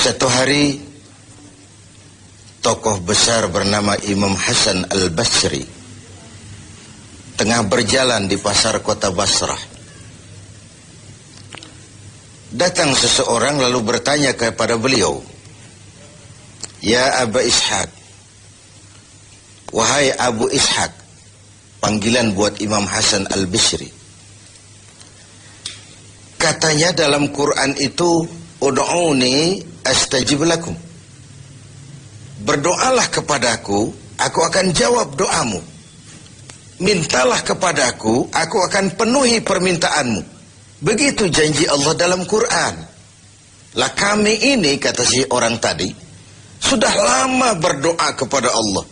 Satu hari tokoh besar bernama Imam Hasan Al-Basri tengah berjalan di pasar kota Basrah. Datang seseorang lalu bertanya kepada beliau, "Ya Aba Ishaq," wahai Abu Ishaq, panggilan buat Imam Hasan Al-Basri. Katanya dalam Quran itu, "Ud'uni astajib lakum." Berdoalah kepadaku, aku akan jawab doamu. Mintalah kepadaku, aku akan penuhi permintaanmu. Begitu janji Allah dalam Quran. Lah kami ini, kata si orang tadi, sudah lama berdoa kepada Allah.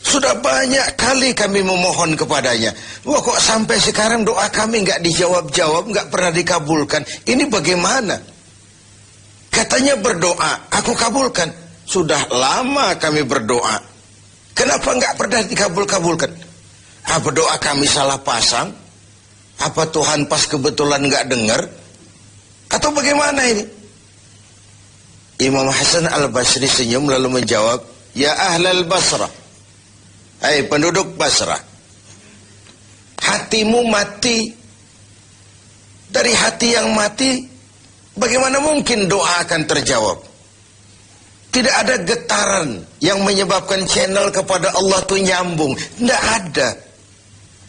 Sudah banyak kali kami memohon kepadanya. Wah, kok sampai sekarang doa kami nggak dijawab-jawab, nggak pernah dikabulkan. Ini bagaimana? Katanya berdoa, aku kabulkan. Sudah lama kami berdoa. Kenapa nggak pernah dikabul-kabulkan? Apa doa kami salah pasang? Apa Tuhan pas kebetulan nggak dengar? Atau bagaimana ini? Imam Hasan Al-Basri senyum lalu menjawab, "Ya ahlal Basrah, hai penduduk Basrah, hatimu mati. Dari hati yang mati, bagaimana mungkin doa akan terjawab? Tidak ada getaran yang menyebabkan channel kepada Allah itu nyambung. Tidak ada.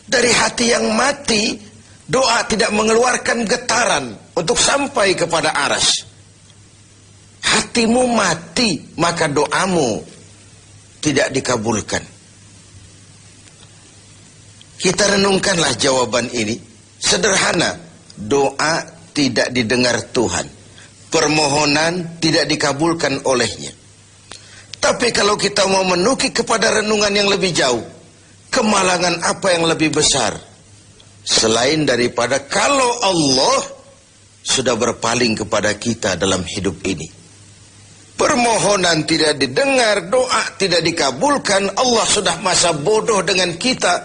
Dari hati yang mati, doa tidak mengeluarkan getaran untuk sampai kepada aras. Hatimu mati, maka doamu tidak dikabulkan." Kita renungkanlah jawaban ini. Sederhana, doa tidak didengar Tuhan. Permohonan tidak dikabulkan olehnya. Tapi kalau kita mau menukik kepada renungan yang lebih jauh, kemalangan apa yang lebih besar selain daripada kalau Allah sudah berpaling kepada kita dalam hidup ini? Permohonan tidak didengar, doa tidak dikabulkan, Allah sudah masa bodoh dengan kita.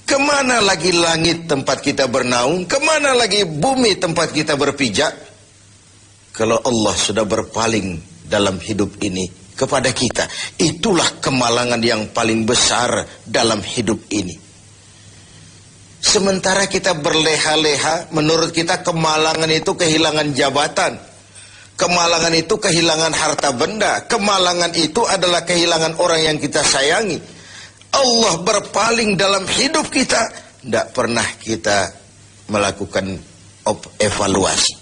Kemana lagi langit tempat kita bernaung? Kemana lagi bumi tempat kita berpijak? Kalau Allah sudah berpaling dalam hidup ini kepada kita, itulah kemalangan yang paling besar dalam hidup ini. Sementara kita berleha-leha, menurut kita kemalangan itu kehilangan jabatan, kemalangan itu kehilangan harta benda, kemalangan itu adalah kehilangan orang yang kita sayangi. Allah berpaling dalam hidup kita, tidak pernah kita melakukan evaluasi.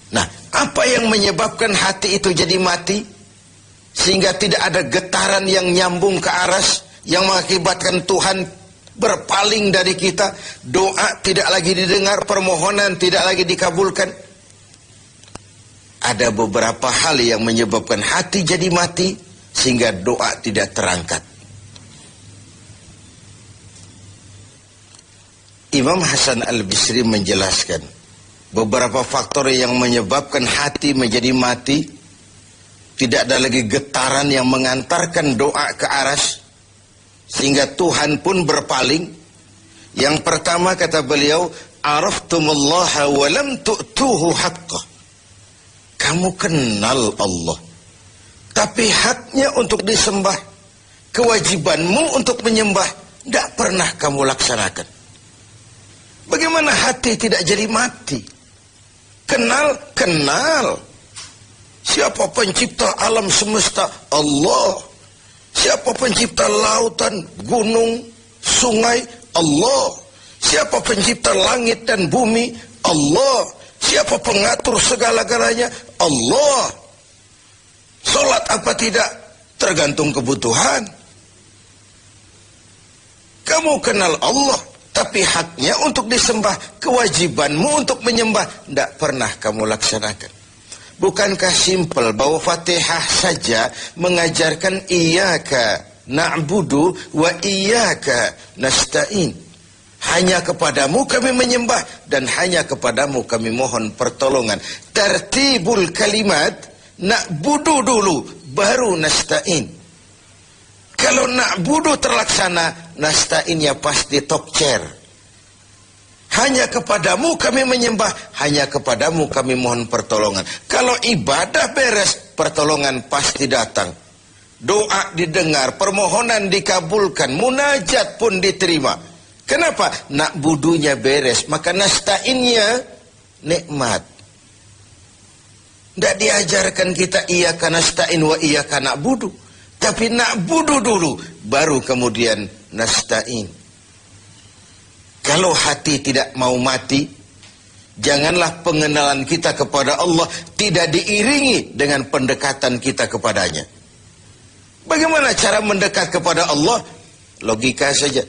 Nah, apa yang menyebabkan hati itu jadi mati? Sehingga tidak ada getaran yang nyambung ke aras, yang mengakibatkan Tuhan berpaling dari kita. Doa tidak lagi didengar, permohonan tidak lagi dikabulkan. Ada beberapa hal yang menyebabkan hati jadi mati, sehingga doa tidak terangkat. Imam Hasan Al-Basri menjelaskan beberapa faktor yang menyebabkan hati menjadi mati. Tidak ada lagi getaran yang mengantarkan doa ke aras, sehingga Tuhan pun berpaling. Yang pertama kata beliau, "Araftumullaha wa lam tu'tuhu haqqah." Kamu kenal Allah, tapi haknya untuk disembah, kewajibanmu untuk menyembah, tidak pernah kamu laksanakan. Bagaimana hati tidak jadi mati? Kenal. Siapa pencipta alam semesta? Allah. Siapa pencipta lautan, gunung, sungai? Allah. Siapa pencipta langit dan bumi? Allah. Siapa pengatur segala-galanya? Allah. Sholat apa tidak? Tergantung kebutuhan. Kamu kenal Allah, tapi haknya untuk disembah, kewajibanmu untuk menyembah, tidak pernah kamu laksanakan. Bukankah simpel bahwa Fatihah saja mengajarkan iyyaka na'budu wa iyyaka nasta'in? Hanya kepadamu kami menyembah dan hanya kepadamu kami mohon pertolongan. Tertibul kalimat, na'budu dulu, baru nasta'in. Kalau na'budu terlaksana, nasta'innya pasti top chair. Hanya kepadamu kami menyembah, hanya kepadamu kami mohon pertolongan. Kalau ibadah beres, pertolongan pasti datang. Doa didengar, permohonan dikabulkan, munajat pun diterima. Kenapa? Nak budunya beres, maka nasta'innya nikmat. Tidak diajarkan kita iyyaka nasta'in wa iyyaka na'budu. Tapi na'budu dulu, baru kemudian nasta'in. Kalau hati tidak mau mati, janganlah pengenalan kita kepada Allah tidak diiringi dengan pendekatan kita kepadanya. Bagaimana cara mendekat kepada Allah? Logika saja.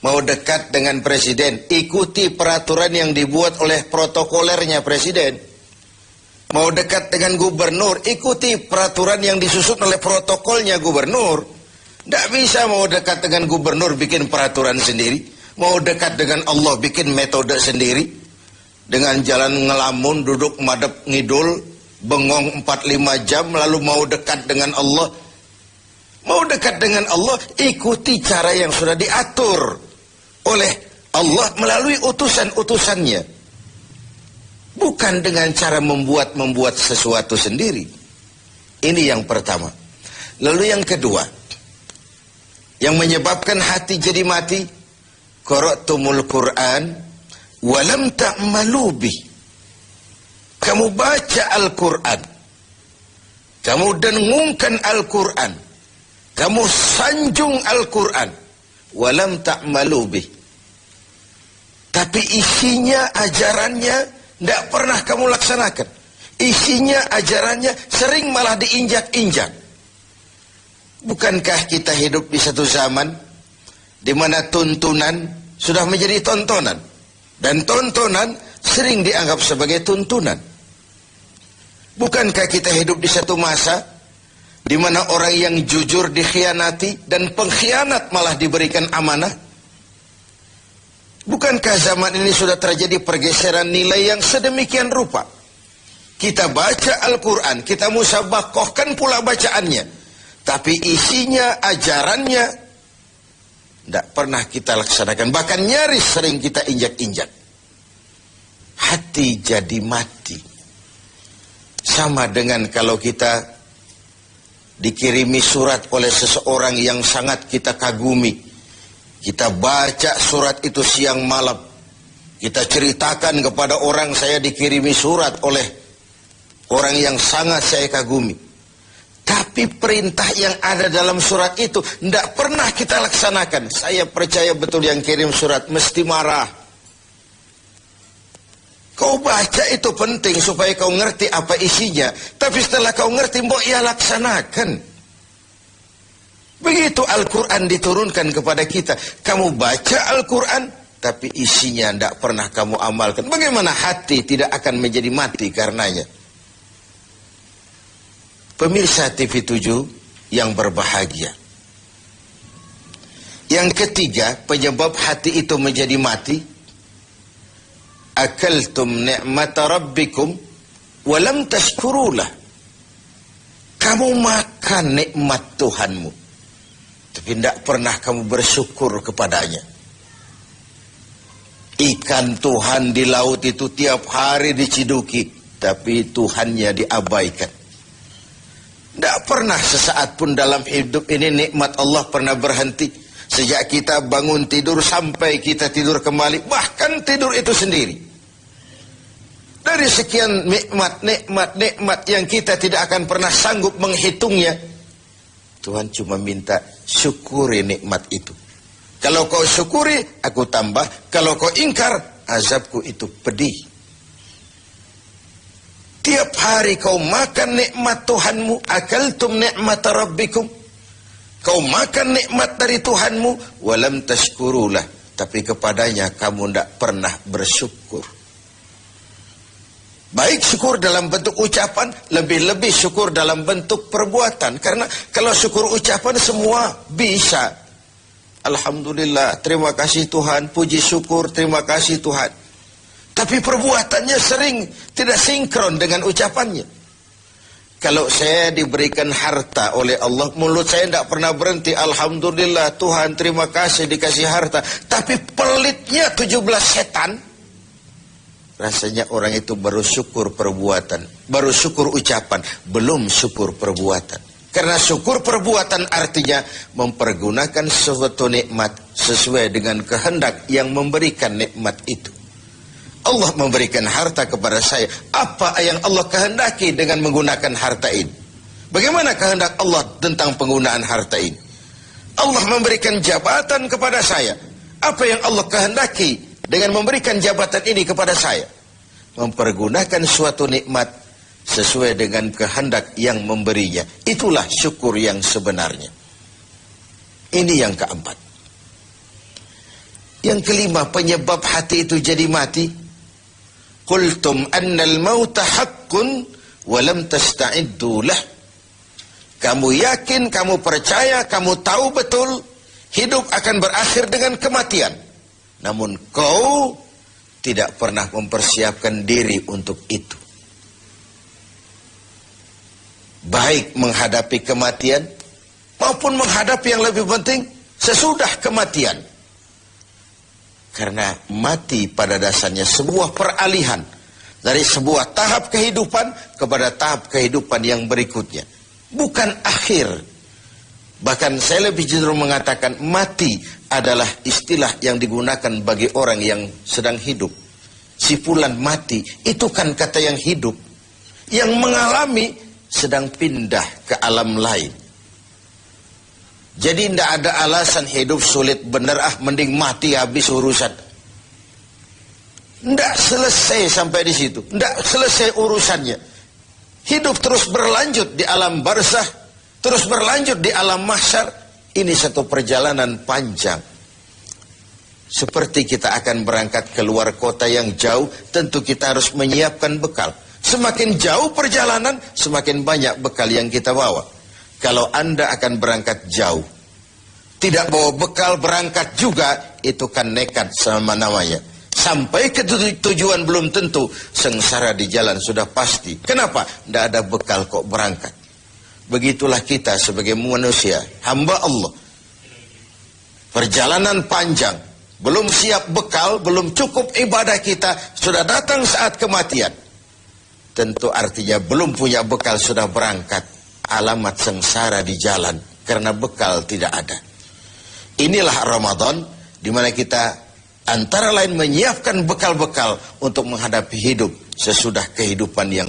Mau dekat dengan presiden, ikuti peraturan yang dibuat oleh protokolernya presiden. Mau dekat dengan gubernur, ikuti peraturan yang disusun oleh protokolnya gubernur. Tidak bisa mau dekat dengan gubernur bikin peraturan sendiri. Mau dekat dengan Allah bikin metode sendiri. Dengan jalan ngelamun, duduk madep ngidul, bengong 4-5 jam, lalu mau dekat dengan Allah. Mau dekat dengan Allah, ikuti cara yang sudah diatur oleh Allah melalui utusan-utusannya. Bukan dengan cara membuat sesuatu sendiri. Ini yang pertama. Lalu yang kedua, yang menyebabkan hati jadi mati, qara'tumul Qur'an walam ta'malu bih. Kamu baca Al-Quran, kamu dengungkan Al-Quran, kamu sanjung Al-Quran, walam ta'malu bih. Tapi isinya, ajarannya tidak pernah kamu laksanakan. Isinya, ajarannya sering malah diinjak-injak. Bukankah kita hidup di satu zaman di mana tuntunan sudah menjadi tontonan, dan tontonan sering dianggap sebagai tuntunan? Bukankah kita hidup di satu masa di mana orang yang jujur dikhianati dan pengkhianat malah diberikan amanah? Bukankah zaman ini sudah terjadi pergeseran nilai yang sedemikian rupa? Kita baca Al-Quran, kita musabakohkan pula bacaannya, tapi isinya, ajarannya tidak pernah kita laksanakan. Bahkan nyaris sering kita injak-injak. Hati jadi mati. Sama dengan kalau kita dikirimi surat oleh seseorang yang sangat kita kagumi. Kita baca surat itu siang malam. Kita ceritakan kepada orang, saya dikirimi surat oleh orang yang sangat saya kagumi. Tapi perintah yang ada dalam surat itu tidak pernah kita laksanakan. Saya percaya betul yang kirim surat mesti marah. Kau baca itu penting supaya kau ngerti apa isinya. Tapi setelah kau ngerti, mbok ya laksanakan. Begitu Al-Quran diturunkan kepada kita. Kamu baca Al-Quran, tapi isinya tidak pernah kamu amalkan. Bagaimana hati tidak akan menjadi mati karenanya? Pemirsa TV 7 yang berbahagia. Yang ketiga, penyebab hati itu menjadi mati. Akaltum ni'mata rabbikum walam tashkurulah. Kamu makan nikmat Tuhanmu, tapi tidak pernah kamu bersyukur kepadanya. Ikan Tuhan di laut itu tiap hari diciduki, tapi Tuhannya diabaikan. Tidak pernah sesaat pun dalam hidup ini nikmat Allah pernah berhenti. Sejak kita bangun tidur sampai kita tidur kembali, bahkan tidur itu sendiri. Dari sekian nikmat yang kita tidak akan pernah sanggup menghitungnya, Tuhan cuma minta syukuri nikmat itu. Kalau kau syukuri, aku tambah. Kalau kau ingkar, azabku itu pedih. Tiap hari kau makan nikmat Tuhanmu, akaltum ni'mata rabbikum. Kau makan nikmat dari Tuhanmu, walam tashkurulah. Tapi kepadanya kamu tidak pernah bersyukur. Baik syukur dalam bentuk ucapan, lebih-lebih syukur dalam bentuk perbuatan. Karena kalau syukur ucapan semua bisa. Alhamdulillah, terima kasih Tuhan, puji syukur, terima kasih Tuhan. Tapi perbuatannya sering tidak sinkron dengan ucapannya. Kalau saya diberikan harta oleh Allah, mulut saya tidak pernah berhenti. Alhamdulillah Tuhan, terima kasih dikasih harta. Tapi pelitnya 17 setan. Rasanya orang itu baru syukur perbuatan, baru syukur ucapan, belum syukur perbuatan. Karena syukur perbuatan artinya mempergunakan suatu nikmat sesuai dengan kehendak yang memberikan nikmat itu. Allah memberikan harta kepada saya. Apa yang Allah kehendaki dengan menggunakan harta ini? Bagaimana kehendak Allah tentang penggunaan harta ini? Allah memberikan jabatan kepada saya. Apa yang Allah kehendaki dengan memberikan jabatan ini kepada saya? Mempergunakan suatu nikmat sesuai dengan kehendak yang memberinya. Itulah syukur yang sebenarnya. Ini yang keempat. Yang kelima, penyebab hati itu jadi mati. Qultum annal mauta haqqun wa lam tasta'iddu lah. Kamu yakin, kamu percaya, kamu tahu betul hidup akan berakhir dengan kematian. Namun kau tidak pernah mempersiapkan diri untuk itu. Baik menghadapi kematian maupun menghadapi yang lebih penting sesudah kematian. Karena mati pada dasarnya sebuah peralihan dari sebuah tahap kehidupan kepada tahap kehidupan yang berikutnya. Bukan akhir. Bahkan saya lebih cenderung mengatakan mati adalah istilah yang digunakan bagi orang yang sedang hidup. Sipulan mati itu kan kata yang hidup. Yang mengalami sedang pindah ke alam lain. Jadi tidak ada alasan hidup sulit benar, mending mati habis urusan. Tidak selesai sampai di situ. Tidak selesai urusannya. Hidup terus berlanjut di alam barzah, terus berlanjut di alam mahsyar. Ini satu perjalanan panjang. Seperti kita akan berangkat keluar kota yang jauh, tentu kita harus menyiapkan bekal. Semakin jauh perjalanan, semakin banyak bekal yang kita bawa. Kalau Anda akan berangkat jauh, tidak bawa bekal berangkat juga, itu kan nekat sama namanya. Sampai ke tujuan belum tentu, sengsara di jalan sudah pasti. Kenapa? Tidak ada bekal kok berangkat. Begitulah kita sebagai manusia, hamba Allah. Perjalanan panjang, belum siap bekal, belum cukup ibadah kita, sudah datang saat kematian. Tentu artinya belum punya bekal sudah berangkat. Alamat sengsara di jalan karena bekal tidak ada. Inilah Ramadan di mana kita antara lain menyiapkan bekal-bekal untuk menghadapi hidup sesudah kehidupan yang